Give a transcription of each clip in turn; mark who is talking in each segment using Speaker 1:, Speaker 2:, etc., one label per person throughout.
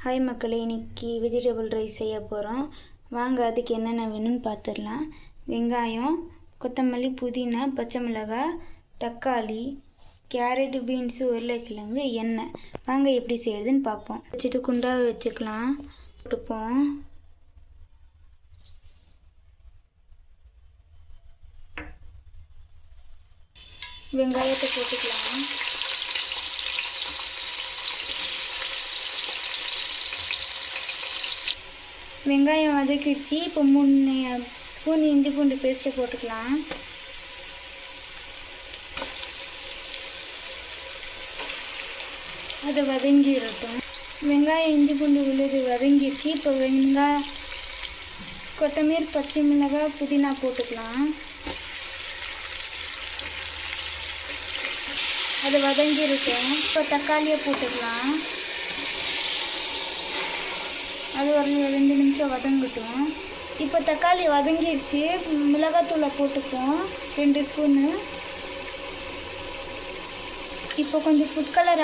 Speaker 1: Hi மக்களே, இன்றைக்கி vegetable rice செய்ய போகிறோம். வாங்க அதுக்கு என்னென்ன வேணும்னு பார்த்துடலாம். வெங்காயம், கொத்தமல்லி, புதினா, பச்சை மிளகாய், தக்காளி, கேரட்டு, பீன்ஸு, உருளைக்கிழங்கு, எண்ணெய். வாங்க எப்படி செய்கிறதுன்னு பார்ப்போம். வச்சுட்டு குண்டாவை வச்சுக்கலாம். போட்டுப்போம். வெங்காயத்தை போட்டுக்கலாம். வெங்காயம் வதக்கிடுச்சு. இப்போ 3 ஸ்பூன் இஞ்சி பூண்டு பேஸ்ட்டை போட்டுக்கலாம். அதை வதங்கிடட்டும். வெங்காயம் இஞ்சி பூண்டு விழுது வதங்கிடுச்சு. இப்போ கொத்தமல்லி, பச்சை மிளகாய், புதினா போட்டுக்கலாம். அதை வதங்கிருக்கும். இப்போ தக்காளியை போட்டுக்கலாம். அது ஒரு 2 நிமிஷம் வதங்கட்டும். இப்போ தக்காளி வதங்கிடுச்சு. மிளகாத்தூளை போட்டுப்போம் 2 ஸ்பூனு. இப்போ கொஞ்சம் ஃபுட் கலர்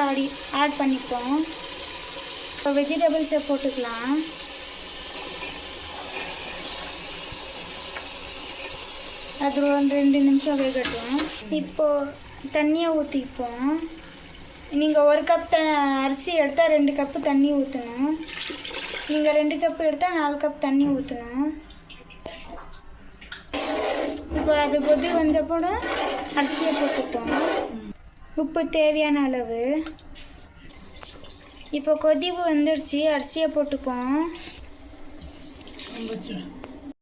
Speaker 1: ஆட் பண்ணிப்போம். இப்போ வெஜிடபிள்ஸை போட்டுக்கலாம். அது ஒரு 2 நிமிஷம் வேகட்டும். இப்போது தண்ணியை ஊற்றிப்போம். நீங்கள் 1 கப் அரிசி எடுத்தால் 2 கப்பு தண்ணி ஊற்றணும். நீங்கள் 2 கப்பு எடுத்தால் 4 கப் தண்ணி ஊற்றணும். இப்போ அது கொதி வந்தப்போ அரிசியை போட்டுப்போம். உப்பு தேவையான அளவு. இப்போ கொதிப்பு வந்துடுச்சு. அரிசியை போட்டுப்போம்.